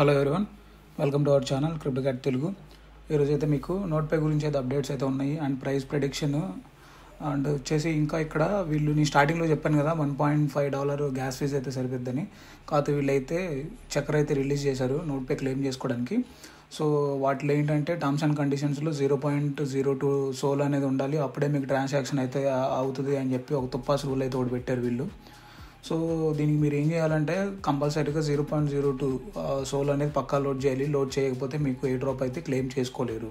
Hello everyone, welcome to our channel Cryptocat Telugu. ఈరోజు అయితే మీకు నోట్పే గురించి అయితే అప్డేట్స్ అయితే ఉన్నాయి అండ్ ప్రైస్ ప్రెడిక్షన్ అండ్ వచ్చేసి ఇంకా ఇక్కడ వీళ్ళు నేను స్టార్టింగ్లో చెప్పాను కదా $1.5 గ్యాస్ ఫీజ్ అయితే సరిపోద్దని. కాకపోతే వీళ్ళైతే చక్కెర అయితే రిలీజ్ చేశారు నోట్పే క్లెయిమ్ చేసుకోవడానికి. సో వాటిలో ఏంటంటే టర్మ్స్ అండ్ కండిషన్స్లో 0.02 సోల్ అనేది ఉండాలి, అప్పుడే మీకు ట్రాన్సాక్షన్ అయితే అవుతుంది అని చెప్పి ఒక తుప్పాస్ రూల్ అయితే ఒకటి పెట్టారు వీళ్ళు. సో దీనికి మీరు ఏం చేయాలంటే కంపల్సరీగా 0.02 సోల్ అనేది పక్కా లోడ్ చేయాలి. లోడ్ చేయకపోతే మీకు ఏ డ్రాప్ అయితే క్లెయిమ్ చేసుకోలేరు.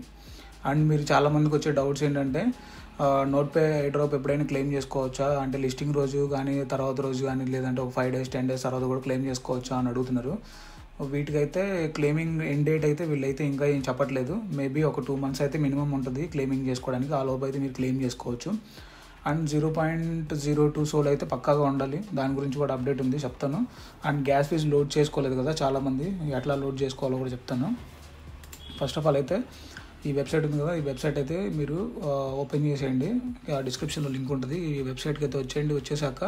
అండ్ మీరు చాలామందికి వచ్చే డౌట్స్ ఏంటంటే నోట్పే ఏ డ్రాప్ ఎప్పుడైనా క్లెయిమ్ చేసుకోవచ్చా అంటే లిస్టింగ్ రోజు కానీ తర్వాత రోజు కానీ లేదంటే ఒక 5 days 10 days తర్వాత కూడా క్లెయిమ్ చేసుకోవచ్చా అని అడుగుతున్నారు. వీటికైతే క్లెయిమింగ్ ఎండ్ డేట్ అయితే వీళ్ళైతే ఇంకా ఏం చెప్పట్లేదు. మేబీ ఒక 2 months అయితే మినిమం ఉంటుంది క్లెయిమింగ్ చేసుకోవడానికి. ఆ లోపు అయితే మీరు క్లెయిమ్ చేసుకోవచ్చు. అండ్ 0.02 సోల్ అయితే పక్కాగా ఉండాలి. దాని గురించి కూడా అప్డేట్ ఉంది, చెప్తాను. అండ్ గ్యాస్ ఫీజ్ లోడ్ చేసుకోలేదు కదా చాలామంది, ఎట్లా లోడ్ చేసుకోవాలో కూడా చెప్తాను. ఫస్ట్ ఆఫ్ ఆల్ అయితే ఈ వెబ్సైట్ ఉంది కదా, ఈ వెబ్సైట్ అయితే మీరు ఓపెన్ చేసేయండి. డిస్క్రిప్షన్లో లింక్ ఉంటుంది. ఈ వెబ్సైట్కి అయితే వచ్చేయండి. వచ్చేసాక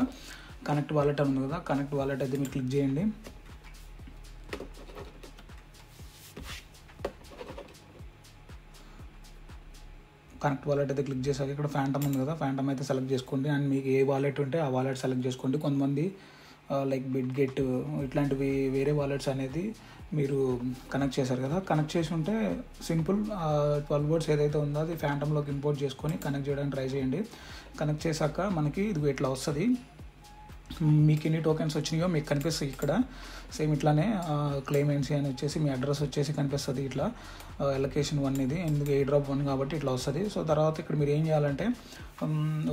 కనెక్ట్ వాలెట్ అని ఉంది కదా, కనెక్ట్ వాలెట్ అయితే మీరు క్లిక్ చేయండి. కనెక్ట్ వాలెట్ అయితే క్లిక్ చేశాక ఇక్కడ ఫ్యాంటమ్ ఉంది కదా, ఫ్యాంటమ్ అయితే సెలెక్ట్ చేసుకోండి. అండ్ మీకు ఏ వాలెట్ ఉంటే ఆ వాలెట్ సెలెక్ట్ చేసుకోండి. కొంతమంది లైక్ బిట్గెట్ ఇట్లాంటివి వేరే వాలెట్స్ అనేది మీరు కనెక్ట్ చేశారు కదా, కనెక్ట్ చేసి ఉంటే సింపుల్ 12 words ఏదైతే ఉందో అది ఫ్యాంటమ్లోకి ఇంపోర్ట్ చేసుకొని కనెక్ట్ చేయడానికి ట్రై చేయండి. కనెక్ట్ చేశాక మనకి ఇది ఇట్లా వస్తుంది. మీకు ఎన్ని టోకెన్స్ వచ్చినాయో మీకు కనిపిస్తాయి ఇక్కడ. సేమ్ ఇట్లానే క్లెయిమెన్సీ అని వచ్చేసి మీ అడ్రస్ వచ్చేసి కనిపిస్తుంది. ఇట్లా ఎలొకేషన్ 1 ఇది, ఎందుకు ఎయిర్ 1 కాబట్టి ఇట్లా వస్తుంది. సో తర్వాత ఇక్కడ మీరు ఏం చేయాలంటే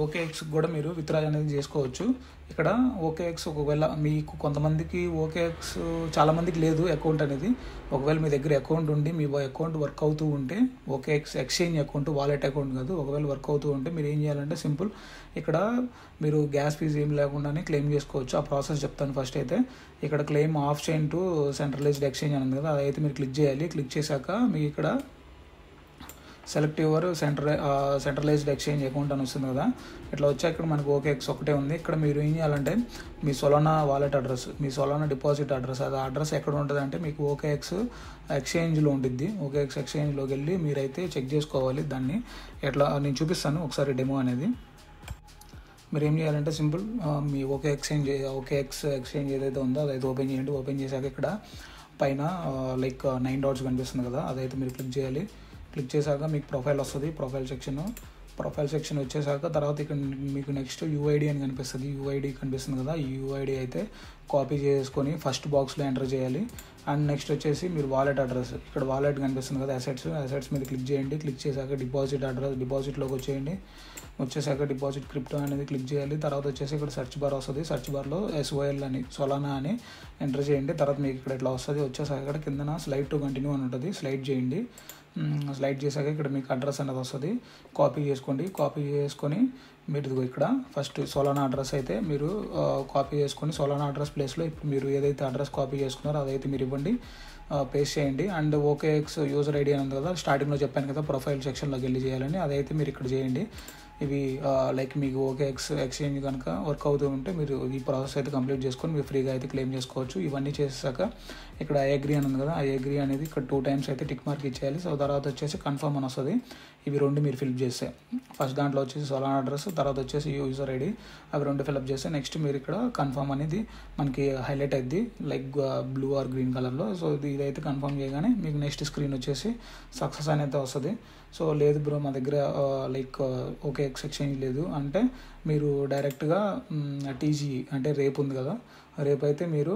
OKX కూడా మీరు విత్డ్రా అనేది చేసుకోవచ్చు. ఇక్కడ OKX ఒకవేళ మీకు కొంతమందికి OKX చాలామందికి లేదు అకౌంట్ అనేది. ఒకవేళ మీ దగ్గర అకౌంట్ ఉండి మీ అకౌంట్ వర్క్ అవుతూ ఉంటే OKX exchange account, wallet account కాదు, ఒకవేళ వర్క్ అవుతూ ఉంటే మీరు ఏం చేయాలంటే సింపుల్ ఇక్కడ మీరు గ్యాస్ ఫీజ్ ఏం లేకుండానే క్లెయిమ్ చేసుకోవచ్చు. ఆ ప్రాసెస్ చెప్తాను. ఫస్ట్ అయితే ఇక్కడ claim off chain to centralised exchange అని ఉంది కదా, అదైతే మీరు క్లిక్ చేయాలి. క్లిక్ చేశాక మీకు ఇక్కడ select your centralised exchange account అని వస్తుంది కదా, ఇట్లా వచ్చాక ఇక్కడ మనకు OKX ఒకటే ఉంది. ఇక్కడ మీరు ఏం చేయాలంటే మీ సొలానా వాలెట్ అడ్రస్, మీ సొలానా డిపాజిట్ అడ్రస్, అది అడ్రస్ ఎక్కడ ఉంటుంది అంటే మీకు OKX ఎక్స్చేంజ్లో ఉంటుంది. OKX ఎక్స్చేంజ్లోకి వెళ్ళి మీరైతే చెక్ చేసుకోవాలి దాన్ని. ఎట్లా నేను చూపిస్తాను ఒకసారి డెమో అనేది. మీరు ఏం చేయాలంటే సింపుల్ మీ OKX ఎక్స్చేంజ్ ఏదైతే ఉందో అదైతే ఓపెన్ చేయండి. ఓపెన్ చేశాక ఇక్కడ పైన లైక్ 9 dots కనిపిస్తుంది కదా, అదైతే మీరు క్లిక్ చేయాలి. క్లిక్ చేశాక మీకు ప్రొఫైల్ వస్తుంది. ప్రొఫైల్ సెక్షన్ వచ్చేసాక తర్వాత ఇక్కడ మీకు నెక్స్ట్ UID అని కనిపిస్తుంది. UID కనిపిస్తుంది కదా, ఈ UID అయితే కాపీ చేసుకొని ఫస్ట్ బాక్స్లో ఎంటర్ చేయాలి. అండ్ నెక్స్ట్ వచ్చేసి మీరు వాలెట్ అడ్రస్, ఇక్కడ వాలెట్ కనిపిస్తుంది కదా, అసెట్స్ మీద క్లిక్ చేయండి. క్లిక్ చేశాక డిపాజిట్ అడ్రస్, డిపాజిట్లోకి వచ్చేయండి. వచ్చేసాక డిపాజిట్ క్రిప్టో అనేది క్లిక్ చేయాలి. తర్వాత వచ్చేసి ఇక్కడ సెర్చ్ బార్ వస్తుంది. సెర్చ్ బార్లో SOL అని, సొలానా అని ఎంటర్ చేయండి. తర్వాత మీకు ఇక్కడ ఇట్లా వస్తుంది. వచ్చేసాక ఇక్కడ కిందన స్లైడ్ టు కంటిన్యూ అని ఉంటుంది, స్లైడ్ చేయండి. స్లైడ్ చేశాక ఇక్కడ మీకు అడ్రస్ అనేది వస్తుంది, కాపీ చేసుకోండి. కాపీ చేసుకొని మీరు ఇక్కడ ఫస్ట్ సొలానా అడ్రస్ అయితే మీరు కాపీ చేసుకొని సొలానా అడ్రస్ ప్లేస్లో ఇప్పుడు మీరు ఏదైతే అడ్రస్ కాపీ చేసుకున్నారో అదైతే మీరు ఇవ్వండి, పేస్ట్ చేయండి. అండ్ OKX యూజర్ ID అని ఉంది కదా, స్టార్టింగ్లో చెప్పాను కదా ప్రొఫైల్ సెక్షన్లోకి వెళ్ళి చేయాలని, అదైతే మీరు ఇక్కడ చేయండి. ఇవి లైక్ మీకు OKX ఎక్స్చేంజ్ కనుక వర్క్ అవుతూ ఉంటే మీరు ఈ ప్రాసెస్ అయితే కంప్లీట్ చేసుకొని మీరు ఫ్రీగా అయితే క్లెయిమ్ చేసుకోవచ్చు. ఇవన్నీ చేసాక ఇక్కడ ఐ అగ్రీ అని ఉంది కదా, ఐ అగ్రీ అనేది ఇక్కడ 2 times అయితే టిక్ మార్క్ ఇచ్చేయాలి. సో తర్వాత వచ్చేసి కన్ఫర్మ్ అని వస్తుంది. ఇవి 2 మీరు ఫిల్అప్ చేస్తే ఫస్ట్ దాంట్లో వచ్చేసి సొలానా అడ్రస్, తర్వాత వచ్చేసి యూజర్ ID, అవి 2 ఫిల్అప్ చేస్తే నెక్స్ట్ మీరు ఇక్కడ కన్ఫర్మ్ అనేది మనకి హైలైట్ అయింది లైక్ బ్లూ ఆర్ గ్రీన్ కలర్లో. సో ఇదైతే కన్ఫర్మ్ చేయగానే మీకు నెక్స్ట్ స్క్రీన్ వచ్చేసి సక్సెస్ అనేది వస్తుంది. సో లేదు బ్రో మా దగ్గర లైక్ OKX ఎక్స్చేంజ్ లేదు అంటే మీరు డైరెక్ట్గా TG అంటే రేపు ఉంది కదా, రేపు అయితే మీరు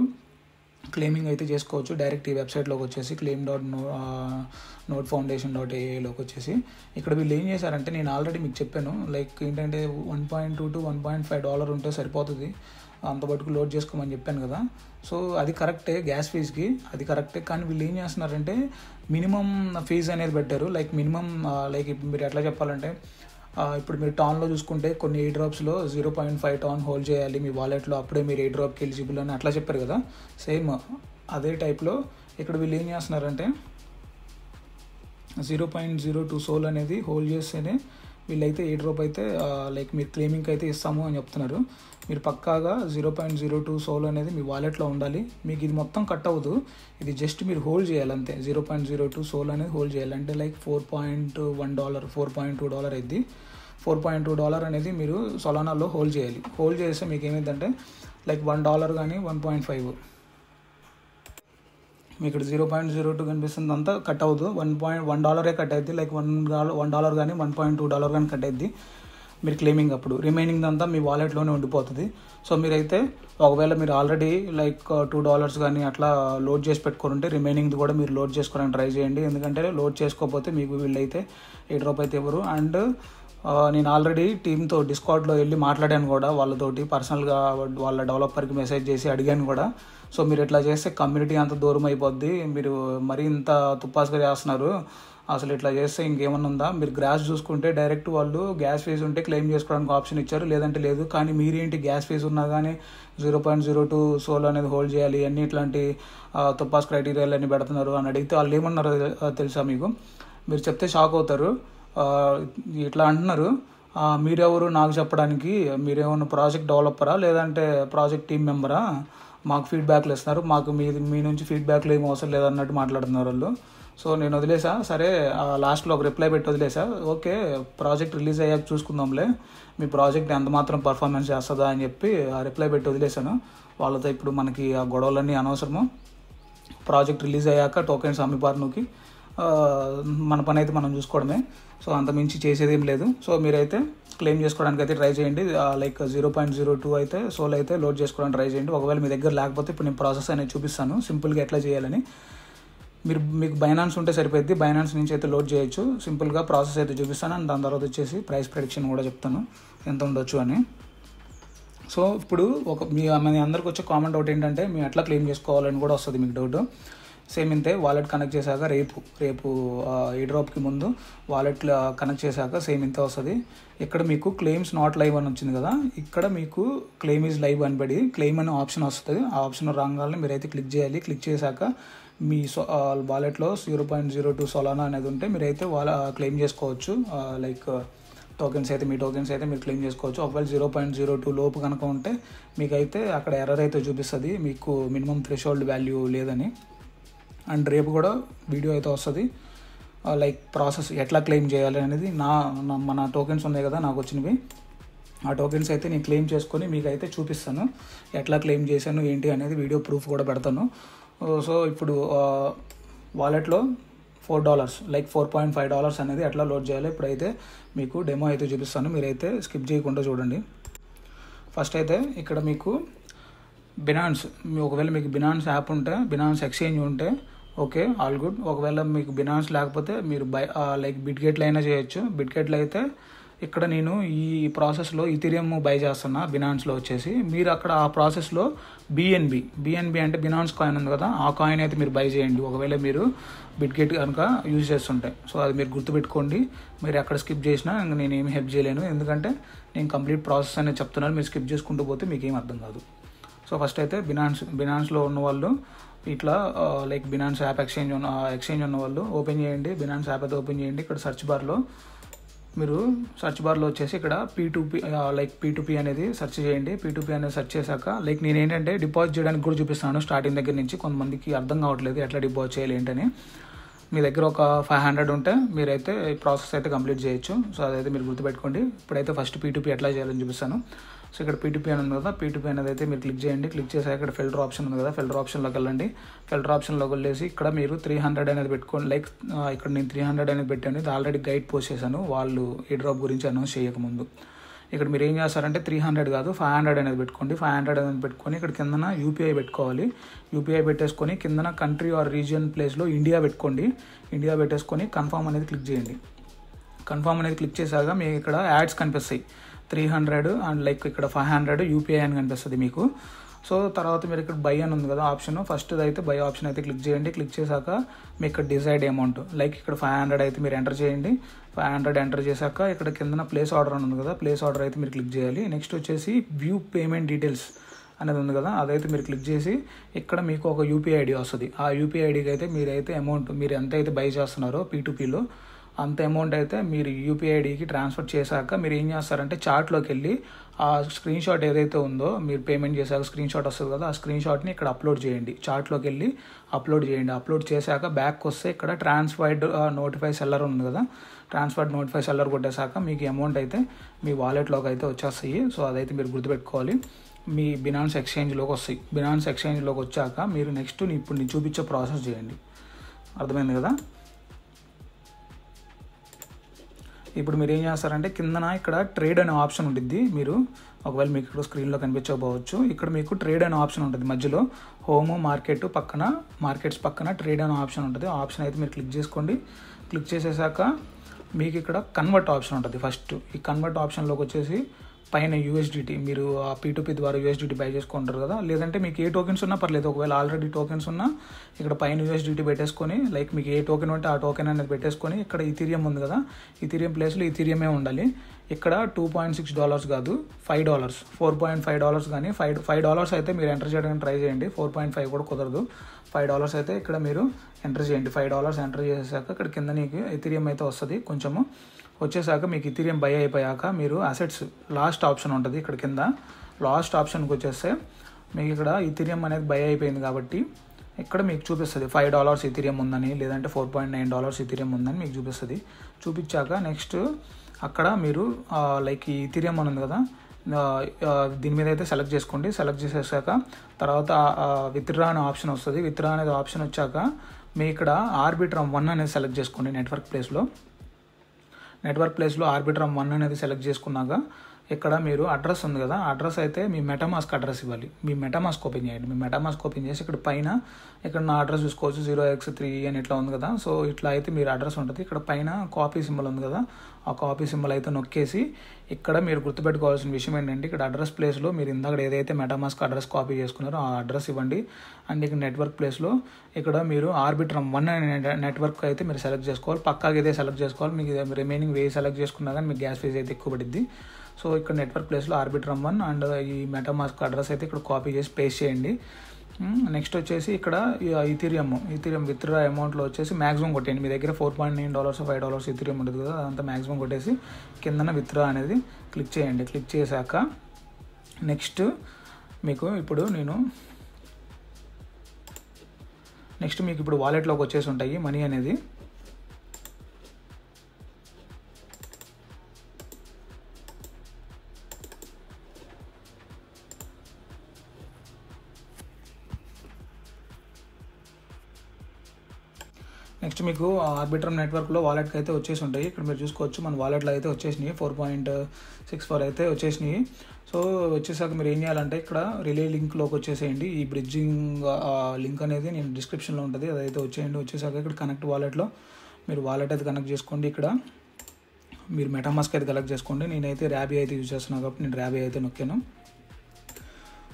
క్లెయిమింగ్ అయితే చేసుకోవచ్చు. డైరెక్ట్ ఈ వెబ్సైట్లోకి వచ్చేసి claim.nodefoundation.aa వచ్చేసి ఇక్కడ వీళ్ళు ఏం చేశారంటే నేను ఆల్రెడీ మీకు చెప్పాను లైక్ ఏంటంటే $1.2 to $1.5 ఉంటే సరిపోతుంది, అంత బట్టుకు లోడ్ చేసుకోమని చెప్పాను కదా. సో అది కరెక్టే, గ్యాస్ ఫీజ్కి అది కరెక్టే. కానీ వీళ్ళు ఏం చేస్తున్నారంటే మినిమం ఫీజ్ అనేది పెట్టారు. లైక్ మినిమం లైక్ ఇప్పుడు మీరు ఎట్లా చెప్పాలంటే ఇప్పుడు మీరు టాన్లో చూసుకుంటే కొన్ని ఎయిర్ డ్రాప్స్లో 0.5 ton హోల్డ్ చేయాలి మీ వాలెట్లో, అప్పుడే మీరు ఎయిర్ డ్రాప్కి ఎలిజిబుల్ అని అట్లా చెప్పారు కదా. సేమ్ అదే టైప్లో ఇక్కడ వీళ్ళు ఏం చేస్తున్నారంటే 0.02 సోల్ అనేది హోల్డ్ చేస్తేనే వీళ్ళైతే ఏ డ్రాప్ అయితే లైక్ మీరు క్లెయిమింగ్కి అయితే ఇస్తాము అని చెప్తున్నారు. మీరు పక్కాగా 0.02 సోల్ అనేది మీ వాలెట్లో ఉండాలి. మీకు ఇది మొత్తం కట్ అవ్వదు, ఇది జస్ట్ మీరు హోల్డ్ చేయాలి అంతే. 0.02 సోల్ అనేది హోల్డ్ చేయాలి అంటే లైక్ $4.1 $4.2 అయింది. $4.2 అనేది మీరు సొలానాలో హోల్డ్ చేయాలి. హోల్డ్ చేస్తే మీకు ఏమైందంటే లైక్ $1 కానీ 1.5 మీకు ఇక్కడ 0.02 కనిపిస్తుంది, అంతా కట్ అవ్వదు. $1 కట్ అవుతుంది, లైక్ $1 కానీ $1.2 కానీ కట్ అవుద్ది మీరు క్లెయిమింగ్ అప్పుడు. రిమైనింగ్ అంతా మీ వాలెట్లోనే ఉండిపోతుంది. సో మీరైతే ఒకవేళ మీరు ఆల్రెడీ లైక్ $2 కానీ అట్లా లోడ్ చేసి పెట్టుకుంటే రిమైనింగ్ది కూడా మీరు లోడ్ చేసుకోవడానికి ట్రై చేయండి. ఎందుకంటే లోడ్ చేసుకోకపోతే మీకు వీళ్ళైతే ఏ డ్రాప్ అయితే ఇవ్వరు. అండ్ నేను ఆల్రెడీ టీంతో డిస్కార్డ్లో వెళ్ళి మాట్లాడాను కూడా, వాళ్ళతోటి పర్సనల్గా వాళ్ళ డెవలపర్కి మెసేజ్ చేసి అడిగాను కూడా. సో మీరు ఇట్లా చేస్తే కమ్యూనిటీ అంత దూరం అయిపోద్ది, మీరు మరీ ఇంత తుప్పాసుగా చేస్తున్నారు, అసలు ఇట్లా చేస్తే ఇంకేమన్నా ఉందా? మీరు గ్రాస్ చూసుకుంటే డైరెక్ట్ వాళ్ళు గ్యాస్ ఫీజు ఉంటే క్లెయిమ్ చేసుకోవడానికి ఆప్షన్ ఇచ్చారు, లేదంటే లేదు. కానీ మీరేంటి గ్యాస్ ఫీజు ఉన్నా కానీ 0.02 సోల్ అనేది హోల్డ్ చేయాలి, అన్ని ఇట్లాంటి తుప్పాస్ క్రైటీరియాలు అన్నీ పెడుతున్నారు అని అడిగితే వాళ్ళు ఏమన్నారో తెలుసా మీకు? మీరు చెప్తే షాక్ అవుతారు. ఇట్లా అంటున్నారు, మీరెవరు నాకు చెప్పడానికి? మీరేమన్నా ప్రాజెక్ట్ డెవలపరా లేదంటే ప్రాజెక్ట్ టీమ్ మెంబరా? మాకు ఫీడ్బ్యాక్లు ఇస్తున్నారు, మాకు మీ నుంచి ఫీడ్బ్యాక్లు ఏం అవసరం లేదన్నట్టు మాట్లాడుతున్నారు వాళ్ళు. సో నేను వదిలేసా, సరే లాస్ట్లో ఒక రిప్లై పెట్టి వదిలేసా. ఓకే, ప్రాజెక్ట్ రిలీజ్ అయ్యాక చూసుకుందాంలే, మీ ప్రాజెక్ట్ ఎంత మాత్రం పర్ఫార్మెన్స్ చేస్తుందా అని చెప్పి ఆ రిప్లై పెట్టి వదిలేశాను. వాళ్ళతో ఇప్పుడు మనకి ఆ గొడవలన్నీ అనవసరము. ప్రాజెక్ట్ రిలీజ్ అయ్యాక టోకెన్స్ అమ్మిపార్నుకి మన పని అయితే మనం చూసుకోవడమే. సో అంతమించి చేసేది ఏం లేదు. సో మీరైతే క్లెయిమ్ చేసుకోవడానికి అయితే ట్రై చేయండి. లైక్ 0.02 అయితే సోల్ అయితే లోడ్ చేసుకోవడానికి ట్రై చేయండి. ఒకవేళ మీ దగ్గర లేకపోతే ఇప్పుడు నేను ప్రాసెస్ అనేది చూపిస్తాను సింపుల్గా ఎట్లా చేయాలని. మీకు బైనాన్స్ ఉంటే సరిపోద్ది, బైనాన్స్ నుంచి అయితే లోడ్ చేయొచ్చు. సింపుల్గా ప్రాసెస్ అయితే చూపిస్తాను, అండ్ దాని తర్వాత వచ్చేసి ప్రైస్ ప్రెడిక్షన్ కూడా చెప్తాను ఎంత ఉండొచ్చు అని. సో ఇప్పుడు మీ అందరికి వచ్చే కామెంట్ ఒకటి ఏంటంటే మేము ఎట్లా క్లెయిమ్ చేసుకోవాలని కూడా వస్తుంది మీకు డౌట్. సేమ్ ఇంతే, వాలెట్ కనెక్ట్ చేశాక రేపు ఈ డ్రాప్కి ముందు వాలెట్ కనెక్ట్ చేశాక సేమ్ ఇంతే వస్తుంది. ఇక్కడ మీకు క్లెయిమ్స్ నాట్ లైవ్ అని వచ్చింది కదా, ఇక్కడ మీకు క్లెయిమ్ ఈజ్ లైవ్ అని పడి క్లెయిమ్ అనే ఆప్షన్ వస్తుంది. ఆ ఆప్షన్ రాగానే మీరైతే క్లిక్ చేయాలి. క్లిక్ చేశాక మీ వాలెట్లో 0.02 సొలానా అనేది ఉంటే మీరైతే క్లెయిమ్ చేసుకోవచ్చు. లైక్ మీ టోకెన్స్ అయితే మీరు క్లెయిమ్ చేసుకోవచ్చు. ఒకవేళ 0.02 లోపు కనుక ఉంటే మీకైతే అక్కడ ఎర్రర్ అయితే చూపిస్తుంది, మీకు మినిమం థ్రెషోల్డ్ వాల్యూ లేదని. అండ్ రేపు కూడా వీడియో అయితే వస్తుంది, లైక్ ప్రాసెస్ ఎట్లా క్లెయిమ్ చేయాలి అనేది. మన టోకెన్స్ ఉన్నాయి కదా నాకు వచ్చినవి, ఆ టోకెన్స్ అయితే నేను క్లెయిమ్ చేసుకొని మీకు అయితే చూపిస్తాను ఎట్లా క్లెయిమ్ చేశాను ఏంటి అనేది, వీడియో ప్రూఫ్ కూడా పెడతాను. సో ఇప్పుడు వాలెట్లో $4 లైక్ $4.5 అనేది ఎట్లా లోడ్ చేయాలి ఇప్పుడైతే మీకు డెమో అయితే చూపిస్తాను. మీరైతే స్కిప్ చేయకుండా చూడండి. ఫస్ట్ అయితే ఇక్కడ మీకు బినాన్స్, ఒకవేళ మీకు బినాన్స్ యాప్ ఉంటే, బినాన్స్ ఎక్స్చేంజ్ ఉంటే ఓకే, ఆల్ గుడ్. ఒకవేళ మీకు బినాన్స్ లేకపోతే మీరు లైక్ బిట్గెట్లో అయినా చేయొచ్చు. బిట్గెట్లో అయితే ఇక్కడ నేను ఈ ప్రాసెస్లో ఇథీరియం బై చేస్తున్నా బినాన్స్లో వచ్చేసి. మీరు అక్కడ ఆ ప్రాసెస్లో బిఎన్బి అంటే బినాన్స్ కాయిన్ ఉంది కదా, ఆ కాయిన్ అయితే మీరు బై చేయండి ఒకవేళ మీరు బిట్గెట్ కనుక యూజ్ చేస్తుంటే. సో అది మీరు గుర్తుపెట్టుకోండి. మీరు ఎక్కడ స్కిప్ చేసినా నేను ఏమి హెల్ప్ చేయలేను, ఎందుకంటే నేను కంప్లీట్ ప్రాసెస్ అనేది చెప్తున్నాను. మీరు స్కిప్ చేసుకుంటూ పోతే మీకు ఏం అర్థం కాదు. సో ఫస్ట్ అయితే బినాన్స్లో ఉన్న వాళ్ళు ఇట్లా లైక్ బినాన్స్ యాప్ ఎక్స్చేంజ్ ఉన్న వాళ్ళు ఓపెన్ చేయండి. బినాన్స్ యాప్ అయితే ఓపెన్ చేయండి. ఇక్కడ సెర్చ్ బార్లో వచ్చేసి ఇక్కడ P2P అనేది సెర్చ్ చేయండి. P2P అనేది సెర్చ్ చేశాక లైక్ నేను ఏంటంటే డిపాజిట్ చేయడానికి కూడా చూపిస్తాను స్టార్టింగ్ దగ్గర నుంచి. కొంతమందికి అర్థం కావట్లేదు ఎట్లా డిపాజిట్ చేయాలి ఏంటని. మీ దగ్గర ఒక 500 ఉంటే మీరైతే ఈ ప్రాసెస్ అయితే కంప్లీట్ చేయొచ్చు. సో అదైతే మీరు గుర్తుపెట్టుకోండి. ఇప్పుడైతే ఫస్ట్ P2P ఎట్లా చేయాలని చూపిస్తాను. సో ఇక్కడ P2P అని ఉంది కదా, P2P అనేది అయితే మీరు క్లిక్ చేయండి. క్లిక్ చేసాక ఇక్కడ ఫిల్టర్ ఆప్షన్ ఉంది కదా, ఫిల్టర్ ఆప్షన్లోకి వెళ్ళండి. ఫిల్టర్ ఆప్షన్లోకి వెళ్ళేసి ఇక్కడ మీరు 300 అనేది పెట్టుకోండి. లైక్ ఇక్కడ నేను 300 అనేది పెట్టాను. ఇది ఆల్రెడీ గైడ్ పోస్ట్ చేశాను వాళ్ళు ఈ డ్రాప్ గురించి అనౌన్స్ చేయకముందు. ఇక్కడ మీరు ఏం చేస్తారంటే 300 కాదు 500 అనేది పెట్టుకోండి. 500 అనేది పెట్టుకొని ఇక్కడ కిందన యూపీఐ పెట్టుకోవాలి. యూపీఐ పెట్టేసుకొని కిందన కంట్రీ ఆర్ రీజియన్ ప్లేస్లో ఇండియా పెట్టుకోండి. ఇండియా పెట్టేసుకొని కన్ఫర్మ్ అనేది క్లిక్ చేయండి. కన్ఫర్మ్ అనేది క్లిక్ చేశాక మీకు ఇక్కడ యాడ్స్ కనిపిస్తాయి. 300 అండ్ లైక్ ఇక్కడ 500 యూపీఐ అని కనిపిస్తుంది మీకు. సో తర్వాత మీరు ఇక్కడ బై అని ఉంది కదా ఆప్షన్, ఫస్ట్ అయితే బై ఆప్షన్ అయితే క్లిక్ చేయండి. క్లిక్ చేశాక మీకు ఇక్కడ డిసైడ్ అమౌంట్ లైక్ ఇక్కడ 500 అయితే మీరు ఎంటర్ చేయండి. 500 ఎంటర్ చేశాక ఇక్కడ కింద ప్లేస్ ఆర్డర్ అని ఉంది కదా, ప్లేస్ ఆర్డర్ అయితే మీరు క్లిక్ చేయాలి. నెక్స్ట్ వచ్చేసి వ్యూ పేమెంట్ డీటెయిల్స్ అనేది ఉంది కదా, అదైతే మీరు క్లిక్ చేసి ఇక్కడ మీకు ఒక యూపీఐ ఐడి వస్తుంది. ఆ యూపీఐ ఐడికి అయితే మీరైతే అమౌంట్ మీరు ఎంత అయితే బై చేస్తున్నారో P2Pలో అంత అమౌంట్ అయితే మీరు యూపీఐ ఐడికి ట్రాన్స్ఫర్ చేశాక మీరు ఏం చేస్తారంటే చార్ట్లోకి వెళ్ళి ఆ స్క్రీన్ షాట్ ఏదైతే ఉందో మీరు పేమెంట్ చేశాక స్క్రీన్ షాట్ వస్తుంది కదా, ఆ స్క్రీన్ షాట్ని ఇక్కడ అప్లోడ్ చేయండి. చార్ట్లోకి వెళ్ళి అప్లోడ్ చేయండి. అప్లోడ్ చేశాక బ్యాక్ వస్తే ఇక్కడ ట్రాన్స్ఫర్డ్ నోటిఫై సెల్లర్ ఉంది కదా, ట్రాన్స్ఫర్డ్ నోటిఫై సెల్లర్ కొట్టేశాక మీకు అమౌంట్ అయితే మీ వాలెట్లోకి అయితే వచ్చేస్తాయి. సో అదైతే మీరు గుర్తుపెట్టుకోవాలి. మీ బినాన్స్ ఎక్స్చేంజ్లోకి వస్తాయి. బినాన్స్ ఎక్స్చేంజ్లోకి వచ్చాక మీరు నెక్స్ట్ ఇప్పుడు నేను చూపించే ప్రాసెస్ చేయండి. అర్థమైంది కదా? ఇప్పుడు మీరు ఏం చేస్తారంటే కిందన ఇక్కడ ట్రేడ్ అనే ఆప్షన్ ఉంటుంది. మీరు ఒకవేళ మీకు ఇక్కడ స్క్రీన్లో కనిపించకపోవచ్చు, ఇక్కడ మీకు ట్రేడ్ అనే ఆప్షన్ ఉంటుంది. మధ్యలో హోమ్ మార్కెట్ పక్కన, మార్కెట్స్ పక్కన ట్రేడ్ అనే ఆప్షన్ ఉంటుంది. ఆ ఆప్షన్ అయితే మీరు క్లిక్ చేసుకోండి. క్లిక్ చేసేసాక మీకు ఇక్కడ కన్వర్ట్ ఆప్షన్ ఉంటుంది. ఫస్ట్ ఈ కన్వర్ట్ ఆప్షన్లోకి వచ్చేసి పైన యూఎస్డిటీ మీరు ఆ P2P ద్వారా యూఎస్డిటీ బై చేసుకుంటారు కదా, లేదంటే మీకు ఏ టోకెన్స్ ఉన్నా పర్లేదు. ఒకవేళ ఆల్రెడీ టోకెన్స్ ఉన్నా ఇక్కడ పైన యూఎస్డిటీ పెట్టేసుకొని, లైక్ మీకు ఏ టోకెన్ ఉంటే ఆ టోకెన్ అనేది పెట్టేసుకొని, ఇక్కడ ఈథీరియం ఉంది కదా, ఈథీరియం ప్లేస్లో ఈథీరియమే ఉండాలి. ఇక్కడ $2.6 కాదు, $5, $4.5 కానీ $5 అయితే మీరు ఎంటర్ చేయడానికి ట్రై చేయండి. 4.5 కూడా కుదరదు. $5 అయితే ఇక్కడ మీరు ఎంటర్ చేయండి. $5 ఎంటర్ చేసాక ఇక్కడ కింద నీకు ఈథీరియం అయితే వస్తుంది. కొంచెము వచ్చేసాక మీకు ఈథీరియం బై అయిపోయాక మీరు అసెట్స్ లాస్ట్ ఆప్షన్ ఉంటుంది. ఇక్కడ కింద లాస్ట్ ఆప్షన్కి వచ్చేస్తే మీకు ఇక్కడ ఈథీరియం అనేది బై అయిపోయింది కాబట్టి ఇక్కడ మీకు చూపిస్తుంది $5 ఈథీరియం ఉందని, లేదంటే $4.9 ఈథీరియం ఉందని మీకు చూపిస్తుంది. చూపించాక నెక్స్ట్ అక్కడ మీరు లైక్ ఈ ఈథీరియం అని ఉంది కదా, దీని మీద అయితే సెలెక్ట్ చేసుకోండి. సెలెక్ట్ చేసేసాక తర్వాత విత్డ్రా అనే ఆప్షన్ వస్తుంది. విత్డ్రా అనేది ఆప్షన్ వచ్చాక మీ ఇక్కడ ఆర్బిట్రమ్ 1 అనేది సెలెక్ట్ చేసుకోండి. నెట్వర్క్ ప్లేస్లో ఆర్బిట్రమ్ 1 అనేది సెలెక్ట్ చేసుకున్నాక ఇక్కడ మీరు అడ్రస్ ఉంది కదా, అడ్రస్ అయితే మీ మెటామాస్క్ అడ్రస్ ఇవ్వాలి. మీ మెటామాస్క్ ఓపెన్ చేయండి. మీ మెటామాస్క్ ఓపెన్ చేసి ఇక్కడ పైన ఇక్కడ నా అడ్రస్ చూసుకోవచ్చు 0x3 అని ఇట్లా ఉంది కదా. సో ఇట్లా అయితే మీరు అడ్రస్ ఉంటుంది. ఇక్కడ పైన కాపీ సింబల్ ఉంది కదా, ఆ కాపీ సింబల్ అయితే నొక్కేసి ఇక్కడ మీరు గుర్తుపెట్టుకోవాల్సిన విషయం ఏంటంటే ఇక్కడ అడ్రస్ ప్లేస్లో మీరు ఇందాక ఏదైతే మెటామాస్క్ అడ్రస్ కాపీ చేసుకున్నారో ఆ అడ్రస్ ఇవ్వండి. అండ్ ఇక్కడ నెట్వర్క్ ప్లేస్లో ఇక్కడ మీరు ఆర్బిట్రమ్ 1 అనే నెట్వర్క్ అయితే మీరు సెలెక్ట్ చేసుకోవాలి. పక్కాగా ఇదే సెలెక్ట్ చేసుకోవాలి. మీకు రిమైనింగ్ వే సెలెక్ట్ చేసుకున్నా కానీ మీకు గ్యాస్ ఫీజ్ అయితే ఎక్కువ పడుద్ది. సో ఇక్కడ నెట్వర్క్ ప్లేస్లో ఆర్బిట్రమ్ 1 అండ్ ఈ మెటామాస్క్ అడ్రస్ అయితే ఇక్కడ కాపీ చేసి పేస్ట్ చేయండి. నెక్స్ట్ వచ్చేసి ఇక్కడ ఈథీరియం విత్డ్రా అమౌంట్లో వచ్చేసి మ్యాక్సిమం కొట్టేయండి. మీ దగ్గర $4.9 $5 ఈథీరియం ఉంటుంది కదా, అదంతా మ్యాక్సిమం కొట్టేసి కిందన విత్డ్రా అనేది క్లిక్ చేయండి. క్లిక్ చేశాక నెక్స్ట్ మీకు ఇప్పుడు వాలెట్లోకి వచ్చేసి ఉంటాయి మనీ అనేది. నెక్స్ట్ మీకు ఆర్బిట్రమ్ నెట్వర్క్లో వాలెట్కి అయితే వచ్చేసి ఉంటాయి. ఇక్కడ మీరు చూసుకోవచ్చు మన వాలెట్లో అయితే వచ్చేసినాయి 4.64 అయితే వచ్చేసినాయి. సో వచ్చేసాక మీరు ఏం చేయాలంటే ఇక్కడ రిలే లింక్లోకి వచ్చేసేయండి. ఈ బ్రిడ్జింగ్ లింక్ అనేది నేను డిస్క్రిప్షన్లో ఉంటుంది, అదైతే వచ్చేయండి. వచ్చేసాక ఇక్కడ కనెక్ట్ వాలెట్లో మీరు వాలెట్ అయితే కనెక్ట్ చేసుకోండి. ఇక్కడ మీరు మెటామాస్క్ అయితే కలెక్ట్ చేసుకోండి. నేనైతే ర్యాబీ అయితే యూజ్ చేస్తున్నాను కాబట్టి నేను ర్యాబీ అయితే నొక్కాను.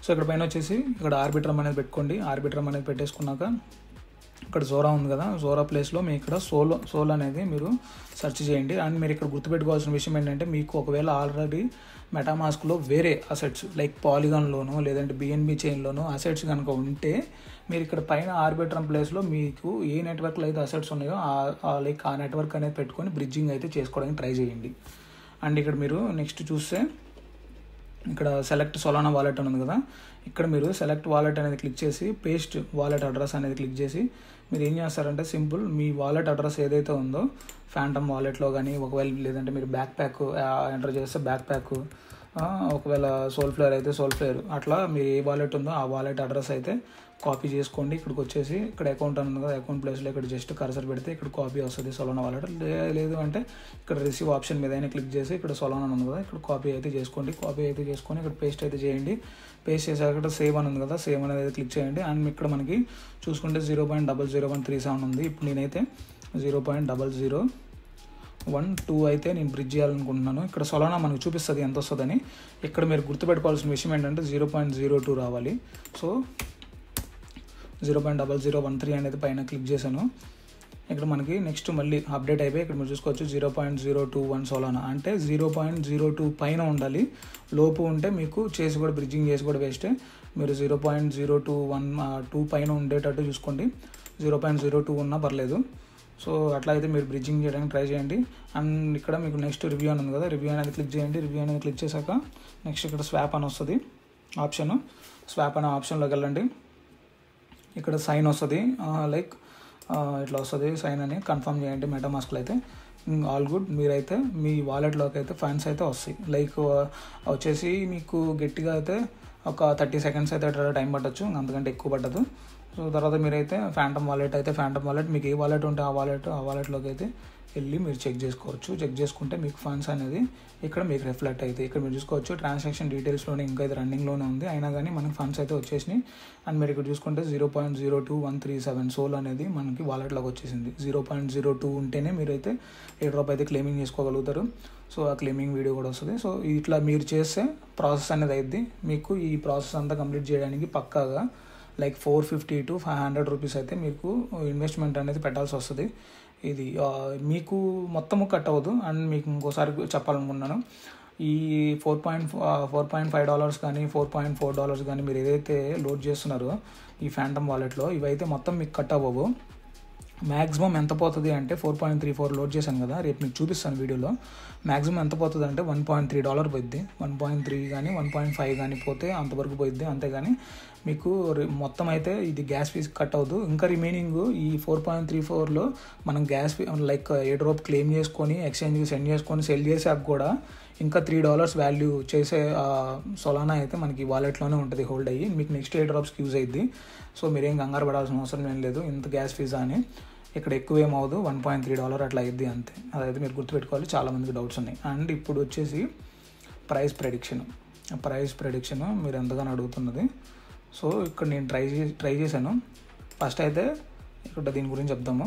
సో ఇక్కడ పైన వచ్చేసి ఇక్కడ ఆర్బిట్రమ్ అనేది పెట్టుకోండి. ఆర్బిట్రమ్ అనేది పెట్టేసుకున్నాక ఇక్కడ జోరా ఉంది కదా, జోరా ప్లేస్లో మీ ఇక్కడ సోల్ అనేది మీరు సెర్చ్ చేయండి. అండ్ మీరు ఇక్కడ గుర్తుపెట్టుకోవాల్సిన విషయం ఏంటంటే మీకు ఒకవేళ ఆల్రెడీ మెటామాస్క్లో వేరే అసెట్స్ లైక్ పాలిగాన్లోనో లేదంటే BNB చైన్లోనో అసెట్స్ కనుక ఉంటే మీరు ఇక్కడ పైన ఆర్బిట్రమ్ ప్లేస్లో మీకు ఏ నెట్వర్క్లో అయితే అసెట్స్ ఉన్నాయో లైక్ ఆ నెట్వర్క్ అనేది పెట్టుకొని బ్రిడ్జింగ్ అయితే చేసుకోవడానికి ట్రై చేయండి. అండ్ ఇక్కడ మీరు నెక్స్ట్ చూస్తే ఇక్కడ సెలెక్ట్ సొలానా వాలెట్ అని ఉంది కదా, ఇక్కడ మీరు సెలెక్ట్ వాలెట్ అనేది క్లిక్ చేసి పేస్ట్ వాలెట్ అడ్రస్ అనేది క్లిక్ చేసి మీరు ఏం చేస్తారంటే సింపుల్ మీ వాలెట్ అడ్రస్ ఏదైతే ఉందో ఫ్యాంటమ్ వాలెట్లో కానీ ఒకవేళ లేదంటే మీరు బ్యాక్ ప్యాక్ ఎంటర్ చేస్తే బ్యాక్ ప్యాక్, ఒకవేళ సోల్ఫ్లేర్ అయితే సోల్ఫ్లేర్, అట్లా మీరు ఏ వాలెట్ ఉందో ఆ వాలెట్ అడ్రస్ అయితే కాపీ చేసుకోండి. ఇక్కడికి వచ్చేసి ఇక్కడ అకౌంట్ అని ఉంది కదా, అకౌంట్ ప్లేస్లో ఇక్కడ జస్ట్ కర్సర్ పెడితే ఇక్కడ కాపీ వస్తుంది సొలానా వాలెట్. లేదు అంటే ఇక్కడ రిసీవ్ ఆప్షన్ మీద అయినా క్లిక్ చేసి ఇక్కడ సొలానా ఉంది కదా ఇక్కడ కాపీ అయితే చేసుకోండి. కాపీ అయితే చేసుకొని ఇక్కడ పేస్ట్ అయితే చేయండి. పేస్ట్ చేసాక ఇక్కడ సేవ్ అని ఉంది కదా, సేవ్ అనేది క్లిక్ చేయండి. అండ్ ఇక్కడ మనకి చూసుకుంటే 0.00137 ఉంది. ఇప్పుడు నేనైతే 0.0012 అయితే నేను బ్రిడ్జ్ చేయాలనుకుంటున్నాను. ఇక్కడ సొలానా మనకు చూపిస్తుంది ఎంత వస్తుందని. ఇక్కడ మీరు గుర్తుపెట్టుకోవాల్సిన విషయం ఏంటంటే 0.02 రావాలి. సో 0.0013 అనేది పైన క్లిక్ చేశాను. ఇక్కడ మనకి నెక్స్ట్ మళ్ళీ అప్డేట్ అయిపోయి ఇక్కడ మీరు చూసుకోవచ్చు 0.021 సొలానా అంటే 0.02 పైన ఉండాలి. లోపు ఉంటే మీకు చేసి కూడా బ్రిడ్జింగ్ చేసి కూడా వేస్టే. మీరు 0.021 పైన ఉండేటట్టు చూసుకోండి. 0.02 ఉన్నా పర్లేదు. సో అట్లా అయితే మీరు బ్రిడ్జింగ్ చేయడానికి ట్రై చేయండి. అండ్ ఇక్కడ మీకు నెక్స్ట్ రివ్యూ అని ఉంది కదా, రివ్యూ అనేది క్లిక్ చేయండి. రివ్యూ అనేది క్లిక్ చేశాక నెక్స్ట్ ఇక్కడ స్వాప్ అని వస్తుంది ఆప్షన్. స్వాప్ అనే ఆప్షన్లోకి వెళ్ళండి. ఇక్కడ సైన్ వస్తుంది, లైక్ ఇట్లా వస్తుంది సైన్ అని కన్ఫర్మ్ చేయండి. మెటామాస్క్లో అయితే ఆల్ గుడ్. మీరైతే మీ వాలెట్లోకి అయితే ఫండ్స్ అయితే వస్తాయి. లైక్ వచ్చేసి మీకు గట్టిగా అయితే ఒక 30 సెకండ్స్ అయితే టైం పట్టచ్చు, అంతకంటే ఎక్కువ పట్టదు. సో తర్వాత మీరైతే ఫ్యాంటమ్ వాలెట్ మీకు ఏ వాలెట్ ఉంటే ఆ వాలెట్లోకి అయితే వెళ్ళి మీరు చెక్ చేసుకోవచ్చు. చెక్ చేసుకుంటే మీకు ఫండ్స్ అనేది ఇక్కడ మీకు రిఫ్లెక్ట్ అవుతాయి. ఇక్కడ మీరు చూసుకోవచ్చు ట్రాన్సాక్షన్ డీటెయిల్స్లోనే ఇంకా ఇది రన్నింగ్లోనే ఉంది, అయినా కానీ మనకి ఫండ్స్ అయితే వచ్చేసినాయి. అండ్ మీరు ఇక్కడ చూసుకుంటే 0.02137 సోల్ అనేది మనకి వాలెట్లోకి వచ్చేసింది. 0.02 ఉంటేనే మీరైతే ఏ డ్రాప్ అయితే క్లెయిమింగ్ చేసుకోగలుగుతారు. సో ఆ క్లెయిమింగ్ వీడియో కూడా వస్తుంది. సో ఇట్లా మీరు చేస్తే ప్రాసెస్ అనేది అయింది. మీకు ఈ ప్రాసెస్ అంతా కంప్లీట్ చేయడానికి పక్కాగా లైక్ 450 to 500 రూపీస్ అయితే మీకు ఇన్వెస్ట్మెంట్ అనేది పెట్టాల్సి వస్తుంది. ఇది మీకు మొత్తము కట్ అవ్వదు. అండ్ మీకు ఇంకోసారి చెప్పాలనుకున్నాను, ఈ $4.5 కానీ $4.4 కానీ మీరు ఏదైతే లోడ్ చేస్తున్నారో ఈ ఫ్యాంటమ్ వాలెట్లో ఇవైతే మొత్తం మీకు కట్ అవ్వవు. మ్యాక్సిమం ఎంత పోతుంది అంటే 4.34 లోడ్ చేశాను కదా, రేపు మీకు చూపిస్తాను వీడియోలో. మ్యాక్సిమం ఎంత పోతుంది అంటే $1.3 పోయిద్ది. 1.3 కానీ 1.5 కానీ పోతే అంతవరకు పోయిద్ది. అంతేగాని మీకు మొత్తం అయితే ఇది గ్యాస్ ఫీజ్ కట్ అవ్వదు. ఇంకా రిమైనింగ్ ఈ 4.34లో మనం గ్యాస్ ఫీ లైక్ ఏ డ్రాప్ క్లెయిమ్ చేసుకొని ఎక్స్చేంజ్కి సెండ్ చేసుకొని సెల్ చేసాక కూడా ఇంకా $3 వాల్యూ చేసే సొలానా అయితే మనకి వాలెట్లోనే ఉంటుంది హోల్డ్ అయ్యి. మీకు నెక్స్ట్ ఏ డ్రాప్స్కి యూజ్ అయ్యిద్ది. సో మీరేం కంగారు పడాల్సిన అవసరం ఏం లేదు. ఇంత గ్యాస్ ఫీజా అని ఇక్కడ ఎక్కువ ఏమవుదు, $1.3 అట్లా అయ్యిద్ది అంతే. అదైతే మీరు గుర్తుపెట్టుకోవాలి, చాలామందికి డౌట్స్ ఉన్నాయి. అండ్ ఇప్పుడు వచ్చేసి ప్రైస్ ప్రెడిక్షన్ మీరు ఎంతగానో అడుగుతున్నది. సో ఇక్కడ నేను ట్రై చేశాను. ఫస్ట్ అయితే ఇక్కడ దీని గురించి చెప్దాము.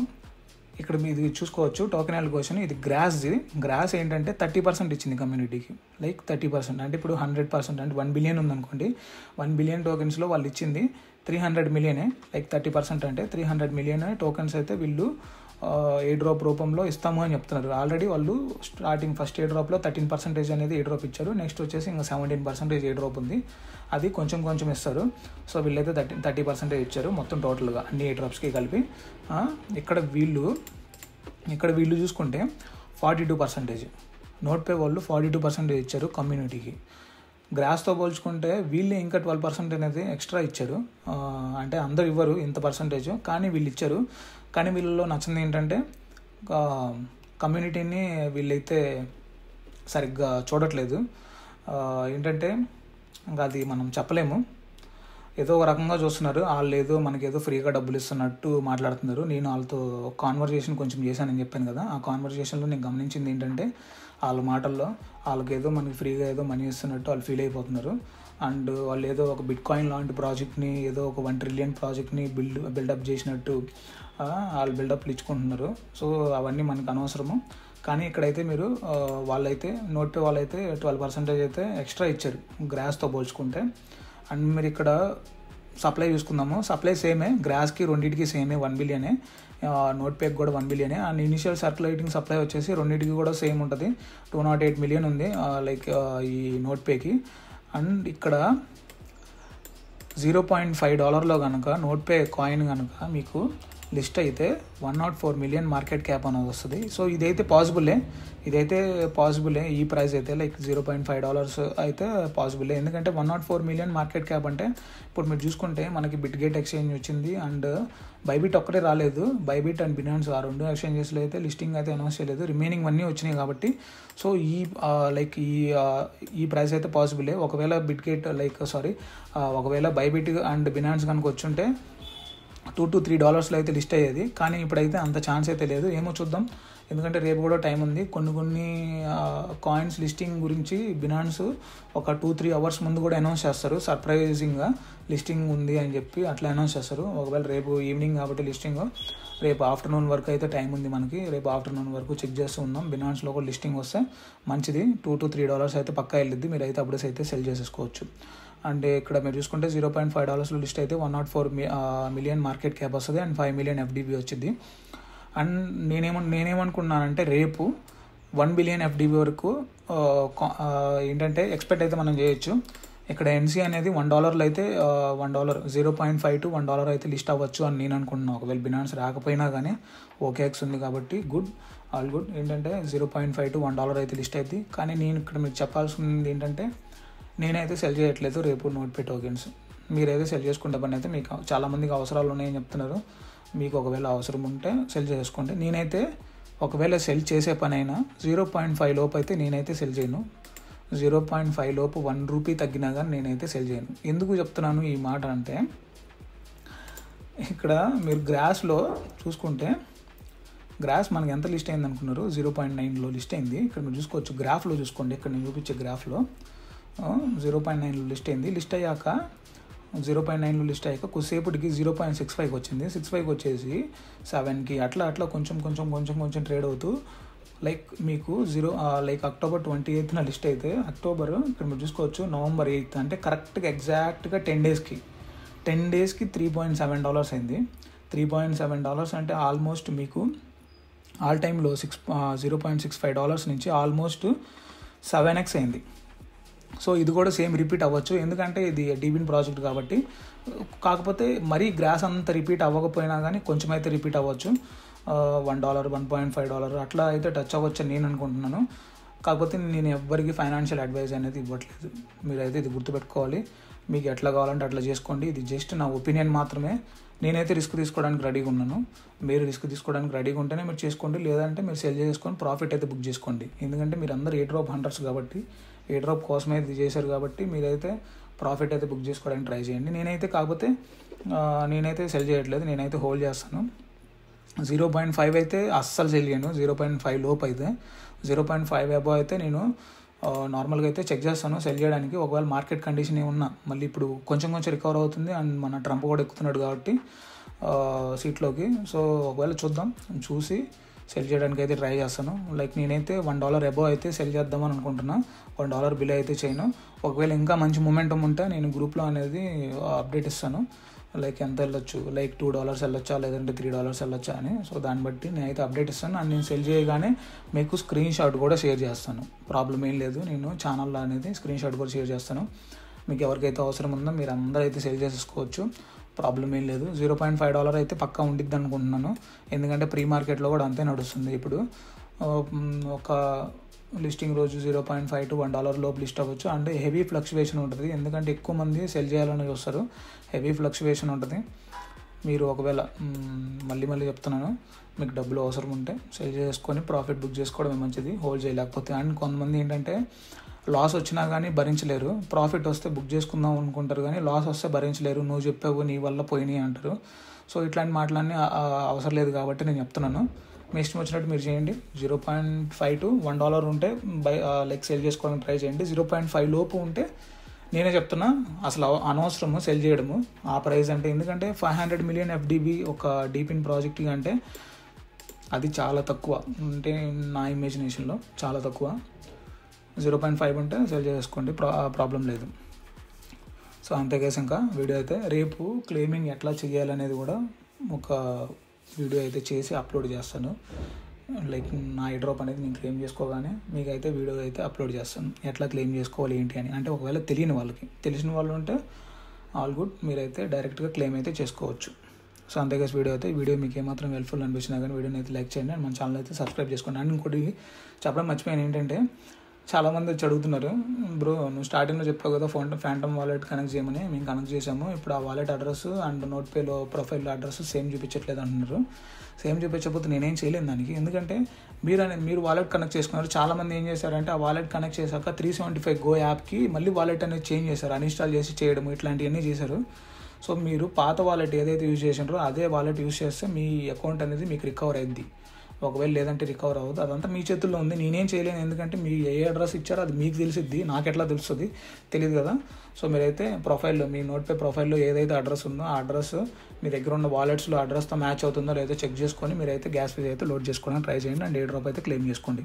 ఇక్కడ మీరు చూసుకోవచ్చు టోకెన్ అలొకేషన్, ఇది గ్రాస్ ఏంటంటే 30% ఇచ్చింది కమ్యూనిటీకి. లైక్ 30% అంటే ఇప్పుడు 100% అంటే 1 బిలియన్ ఉందనుకోండి, 1 బిలియన్ టోకెన్స్లో వాళ్ళు ఇచ్చింది 300 మిలియనే. లైక్ 30% అంటే 300 మిలియన్ టోకెన్స్ అయితే వీళ్ళు ఏ డ్రాప్ రూపంలో ఇస్తాము అని చెప్తున్నారు. ఆల్రెడీ వాళ్ళు స్టార్టింగ్ ఫస్ట్ ఏ డ్రాప్లో 13% అనేది ఏ డ్రాప్ ఇచ్చారు. నెక్స్ట్ వచ్చేసి ఇంకా 17% ఏ డ్రాప్ ఉంది, అది కొంచెం ఇస్తారు. సో వీళ్ళైతే 30% ఇచ్చారు మొత్తం టోటల్గా అన్ని ఏ డ్రాప్స్కి కలిపి. ఇక్కడ వీళ్ళు చూసుకుంటే 42%, నోట్పే వాళ్ళు 42% ఇచ్చారు కమ్యూనిటీకి. గ్రాస్తో పోల్చుకుంటే వీళ్ళు ఇంకా 12% అనేది ఎక్స్ట్రా ఇచ్చారు. అంటే అందరు ఇవ్వరు ఇంత పర్సంటేజ్, కానీ వీళ్ళు ఇచ్చారు. కానీ వీళ్ళలో నచ్చింది ఏంటంటే కమ్యూనిటీని వీళ్ళైతే సరిగ్గా చూడట్లేదు. ఏంటంటే ఇంకా అది మనం చెప్పలేము, ఏదో ఒక రకంగా చూస్తున్నారు. వాళ్ళు ఏదో మనకేదో ఫ్రీగా డబ్బులు ఇస్తున్నట్టు మాట్లాడుతున్నారు. నేను వాళ్ళతో కాన్వర్జేషన్ కొంచెం చేశానని చెప్పాను కదా, ఆ కాన్వర్జేషన్లో నేను గమనించింది ఏంటంటే వాళ్ళ మాటల్లో వాళ్ళకి ఏదో మనకి ఫ్రీగా ఏదో మనీ ఇస్తున్నట్టు వాళ్ళు ఫీల్ అయిపోతున్నారు. అండ్ వాళ్ళు ఏదో ఒక బిట్కాయిన్ లాంటి ప్రాజెక్ట్ని, ఏదో ఒక 1 ట్రిలియన్ ప్రాజెక్ట్ని బిల్డప్ చేసినట్టు వాళ్ళు బిల్డప్లు ఇచ్చుకుంటున్నారు. సో అవన్నీ మనకు అనవసరము. కానీ ఇక్కడైతే మీరు వాళ్ళైతే నోట్పే వాళ్ళైతే 12% అయితే ఎక్స్ట్రా ఇచ్చారు గ్రాస్తో పోల్చుకుంటే. అండ్ మీరు ఇక్కడ సప్లై చూసుకుందాము, సప్లై సేమే, గ్రాస్కి రెండింటికి సేమే 1 బిలియనే, నోట్పేకి కూడా 1 బిలియనే. అండ్ ఇనిషియల్ సర్క్యులేటింగ్ సప్లై వచ్చేసి రెండింటికి కూడా సేమ్ ఉంటుంది, 208 మిలియన్ ఉంది లైక్ ఈ నోట్పేకి. అండ్ ఇక్కడ $0.5 కనుక నోట్పే కాయిన్ కనుక మీకు లిస్ట్ అయితే 104 మిలియన్ మార్కెట్ క్యాప్ అనేది వస్తుంది. సో ఇదైతే పాసిబులే, ఈ ప్రైస్ అయితే లైక్ $0.5 అయితే పాసిబులే. ఎందుకంటే 104 మిలియన్ మార్కెట్ క్యాప్ అంటే ఇప్పుడు మీరు చూసుకుంటే మనకి బిట్గేట్ ఎక్స్చేంజ్ వచ్చింది అండ్ బైబిట్ ఒక్కటే రాలేదు. బైబిట్ అండ్ బినాన్స్ ఆ 2 ఎక్స్చేంజెస్లో అయితే లిస్టింగ్ అయితే అనౌన్స్ చేయలేదు, రిమైనింగ్ అన్నీ వచ్చినాయి కాబట్టి. సో ఈ ప్రైస్ అయితే పాసిబులే. ఒకవేళ ఒకవేళ బైబిట్ అండ్ బినాన్స్ కనుక వచ్చుంటే $2 to $3 అయితే లిస్ట్ అయ్యేది. కానీ ఇప్పుడైతే అంత ఛాన్స్ అయితే లేదు, ఏమో చూద్దాం. ఎందుకంటే రేపు కూడా టైం ఉంది. కొన్ని కాయిన్స్ లిస్టింగ్ గురించి బినాన్స్ ఒక 2-3 అవర్స్ ముందు కూడా అనౌన్స్ చేస్తారు, సర్ప్రైజింగ్గా లిస్టింగ్ ఉంది అని చెప్పి అట్లా అనౌన్స్ చేస్తారు. ఒకవేళ రేపు ఈవినింగ్ కాబట్టి లిస్టింగ్, రేపు ఆఫ్టర్నూన్ వరకు అయితే టైం ఉంది మనకి. రేపు ఆఫ్టర్నూన్ వరకు చెక్ చేస్తూ ఉన్నాం. బినాన్స్లో కూడా లిస్టింగ్ వస్తే మంచిది, $2 to $3 అయితే పక్కా వెళ్ళిద్ది. మీరు అయితే అప్పుడే అయితే సెల్ చేసేసుకోవచ్చు. అండ్ ఇక్కడ మీరు చూసుకుంటే $0.5 లిస్ట్ అయితే 104 మిలియన్ మార్కెట్ క్యాప్ వస్తుంది అండ్ 5 మిలియన్ ఎఫ్డిబి వచ్చింది. అండ్ నేనేమనుకున్నానంటే రేపు 1 బిలియన్ ఎఫ్డిబి వరకు ఏంటంటే ఎక్స్పెక్ట్ అయితే మనం చేయొచ్చు. ఇక్కడ ఎన్సీ అనేది $1 అయితే $1 0.5 to $1 అయితే లిస్ట్ అవ్వచ్చు అని నేను అనుకుంటున్నాను. ఒకవేళ బినాన్స్ రాకపోయినా కానీ ఓకేఎక్స్ ఉంది కాబట్టి ఆల్ గుడ్. ఏంటంటే 0.5 to $1 అయితే లిస్ట్ అయింది. కానీ నేను ఇక్కడ మీకు చెప్పాల్సింది ఏంటంటే నేనైతే సెల్ చేయట్లేదు రేపు నోట్పే టోకెన్స్. మీరైతే సెల్ చేసుకుంటే పని అయితే మీకు చాలామందికి అవసరాలు ఉన్నాయని చెప్తున్నారు. మీకు ఒకవేళ అవసరం ఉంటే సెల్ చేసుకోండి. నేనైతే ఒకవేళ సెల్ చేసే పని అయినా 0.5 లోపు అయితే నేనైతే సెల్ చేయను. 0.5 లోపు ₹1 తగ్గినా కానీ నేనైతే సెల్ చేయను. ఎందుకు చెప్తున్నాను ఈ మాట అంటే ఇక్కడ మీరు గ్రాస్లో చూసుకుంటే గ్రాస్ మనకి ఎంత లిస్ట్ అయింది అనుకున్నారు? 0.9లో లిస్ట్ అయింది. ఇక్కడ మీరు చూసుకోవచ్చు, గ్రాఫ్లో చూసుకోండి. ఇక్కడ నేను చూపించే గ్రాఫ్లో 0.9లో లిస్ట్ అయింది. లిస్ట్ అయ్యాక 0.9లో లిస్ట్ అయ్యాక కొద్దిసేపటికి 0.65కి వచ్చింది. 65కి వచ్చేసి 7కి అట్లా కొంచెం ట్రేడ్ అవుతూ లైక్ మీకు అక్టోబర్ 28న లిస్ట్ అయితే అక్టోబర్ ఇక్కడ మీరు చూసుకోవచ్చు నవంబర్ 8 అంటే కరెక్ట్గా ఎగ్జాక్ట్గా 10 డేస్కి $3.7 అయింది. $3.7 అంటే ఆల్మోస్ట్ మీకు ఆల్ టైంలో $0.65 నుంచి ఆల్మోస్ట్ 7x అయింది. సో ఇది కూడా సేమ్ రిపీట్ అవ్వచ్చు, ఎందుకంటే ఇది డీబిన్ ప్రాజెక్ట్ కాబట్టి. కాకపోతే మరీ గ్రాస్ అంత రిపీట్ అవ్వకపోయినా కానీ కొంచెం అయితే రిపీట్ అవ్వచ్చు. $1 $1.5 అట్లా అయితే టచ్ అవ్వచ్చు అని నేను అనుకుంటున్నాను. కాకపోతే నేను ఎవ్వరికి ఫైనాన్షియల్ అడ్వైజ్ అనేది ఇవ్వట్లేదు. మీరైతే ఇది గుర్తుపెట్టుకోవాలి. మీకు ఎట్లా కావాలంటే అట్లా చేసుకోండి. ఇది జస్ట్ నా ఒపీనియన్ మాత్రమే. నేనైతే రిస్క్ తీసుకోవడానికి రెడీగా ఉన్నాను. మీరు రిస్క్ తీసుకోవడానికి రెడీగా ఉంటేనే మీరు చేసుకోండి, లేదంటే మీరు సెల్ చేసుకొని ప్రాఫిట్ అయితే బుక్ చేసుకోండి. ఎందుకంటే మీరు అందరూ ఏ డ్రాప్ హంటర్స్ కాబట్టి, ఏ డ్రాప్ కోసమే ఇది చేశారు కాబట్టి మీరైతే ప్రాఫిట్ అయితే బుక్ చేసుకోవడానికి ట్రై చేయండి. నేనైతే సెల్ చేయట్లేదు, నేనైతే హోల్డ్ చేస్తాను. 0.5 అయితే అస్సలు సెల్ చేయను. 0.5 లోపు అయితే 0.5 అబౌవ్ అయితే నేను నార్మల్గా అయితే చెక్ చేస్తాను సెల్ చేయడానికి. ఒకవేళ మార్కెట్ కండిషన్ ఏమన్నా మళ్ళీ ఇప్పుడు కొంచెం రికవర్ అవుతుంది అండ్ మన ట్రంప్ కూడా ఎక్కుతున్నాడు కాబట్టి సీట్లోకి. సో ఒకవేళ చూసి సెల్ చేయడానికి అయితే ట్రై చేస్తాను. లైక్ నేనైతే $1 అబౌవ్ అయితే సెల్ చేద్దామని అనుకుంటున్నా. $1 బిలో అయితే చేయను. ఒకవేళ ఇంకా మంచి మొమెంటం ఉంటే నేను గ్రూప్లో అనేది అప్డేట్ ఇస్తాను. లైక్ ఎంత వెళ్ళొచ్చు, లైక్ $2 వెళ్ళొచ్చా లేదంటే $3 వెళ్ళొచ్చా అని. సో దాన్ని బట్టి నేనైతే అప్డేట్ ఇస్తాను. అండ్ నేను సెల్ చేయగానే మీకు స్క్రీన్ షాట్ కూడా షేర్ చేస్తాను. ప్రాబ్లం ఏం లేదు, నేను ఛానల్లో అనేది స్క్రీన్ షాట్ కూడా షేర్ చేస్తాను. మీకు ఎవరికైతే అవసరం ఉందో మీరు అందరూ అయితే సెల్ చేసేసుకోవచ్చు, ప్రాబ్లం ఏం లేదు. $0.5 అయితే పక్కా ఉండిద్ది అనుకుంటున్నాను. ఎందుకంటే ప్రీ మార్కెట్లో కూడా అంతే నడుస్తుంది. ఇప్పుడు ఒక లిస్టింగ్ రోజు 0.5 to $1 లోపు లిస్ట్ అవ్వచ్చు. అంటే హెవీ ఫ్లక్చువేషన్ ఉంటుంది, ఎందుకంటే ఎక్కువ మంది సెల్ చేయాలని చూస్తారు. హెవీ ఫ్లక్చువేషన్ ఉంటుంది. మీరు ఒకవేళ మళ్ళీ చెప్తున్నాను, మీకు డబ్బులు అవసరం ఉంటే సెల్ చేసుకొని ప్రాఫిట్ బుక్ చేసుకోవడమే మంచిది, హోల్డ్ చేయలేకపోతే. అండ్ కొంతమంది ఏంటంటే లాస్ వచ్చినా కానీ భరించలేరు, ప్రాఫిట్ వస్తే బుక్ చేసుకుందాం అనుకుంటారు కానీ లాస్ వస్తే భరించలేరు. నువ్వు చెప్పావు నీ వల్ల పోయినాయి అంటారు. సో ఇట్లాంటి మాటలన్నీ అవసరం లేదు కాబట్టి నేను చెప్తున్నాను, మీ ఇష్టం వచ్చినట్టు మీరు చేయండి. 0.5 to $1 ఉంటే లైక్ సెల్ చేసుకోవడానికి ట్రై చేయండి. 0.5 లోపు ఉంటే నేనే చెప్తున్నా అసలు అనవసరము సెల్ చేయడము ఆ ప్రైస్ అంటే. ఎందుకంటే 500 million FDB ఒక డీపిన్ ప్రాజెక్ట్ అంటే అది చాలా తక్కువ, అంటే నా ఇమాజినేషన్లో చాలా తక్కువ. 0.5 ఉంటే సెల్ చేసుకోండి, ప్రాబ్లం లేదు. సో అంతే కేసు. ఇంకా వీడియో అయితే రేపు క్లెయిమింగ్ ఎట్లా చేయాలనేది కూడా ఒక వీడియో అయితే చేసి అప్లోడ్ చేస్తాను. లైక్ నా ఐడ్రాప్ అనేది నేను క్లెయిమ్ చేసుకోగానే మీకైతే వీడియో అయితే అప్లోడ్ చేస్తాను, ఎట్లా క్లెయిమ్ చేసుకోవాలి ఏంటి అని. అంటే ఒకవేళ తెలియని వాళ్ళకి, తెలిసిన వాళ్ళు ఉంటే ఆల్ గుడ్, మీరైతే డైరెక్ట్గా క్లెయిమ్ అయితే చేసుకోవచ్చు. సో అంతేకాదు వీడియో మీకు ఏమాత్రం హెల్ప్ఫుల్ అనిపించినా కానీ వీడియోని అయితే లైక్ చేయండి అండ్ మన ఛానల్ అయితే సబ్స్క్రైబ్ చేసుకోండి. అండ్ ఇంకోటి చెప్పడం మర్చిపోయాను ఏంటంటే, చాలామంది వచ్చి అడుగుతున్నారు, బ్రో నువ్వు స్టార్టింగ్లో చెప్పావు కదా ఫ్యాంటమ్ వాలెట్ కనెక్ట్ చేయమని. మేము కనెక్ట్ చేసాము, ఇప్పుడు ఆ వాలెట్ అడ్రస్ అండ్ నోట్పేలో ప్రొఫైల్ అడ్రస్ సేమ్ చూపించట్లేదు అంటున్నారు. సేమ్ చూపించకపోతే నేనేం చేయలేను దానికి, ఎందుకంటే మీరు వాలెట్ కనెక్ట్ చేసుకున్నారు. చాలామంది ఏం చేశారంటే ఆ వాలెట్ కనెక్ట్ చేశాక 375 Go యాప్కి మళ్ళీ వాలెట్ అనేది చేంజ్ చేశారు, అన్ఇన్స్టాల్ చేసి చేయడం ఇట్లాంటివన్నీ చేశారు. సో మీరు పాత వాలెట్ ఏదైతే యూజ్ చేసినారో అదే వాలెట్ యూజ్ చేస్తే మీ అకౌంట్ అనేది మీకు రికవర్ అయింది. ఒకవేళ లేదంటే రికవర్ అవ్వదు, అదంతా మీ చేతుల్లో ఉంది, నేనేం చేయలేను. ఎందుకంటే మీ ఏ అడ్రస్ ఇచ్చారో అది మీకు తెలిసిద్ది, నాకు ఎట్లా తెలుస్తుంది తెలియదు కదా. సో మీరైతే ప్రొఫైల్లో, మీ నోట్పే ప్రొఫైల్లో ఏదైతే అడ్రస్ ఉందో ఆ అడ్రస్ మీ దగ్గర ఉన్న వాలెట్స్లో అడ్రస్తో మ్యాచ్ అవుతుందో లేదో చెక్ చేసుకొని మీరైతే గ్యాస్ ఫీజ్ అయితే లోడ్ చేసుకోవడానికి ట్రై చేయండి అండ్ ఏ డ్రాప్ అయితే క్లెయిమ్ చేసుకోండి.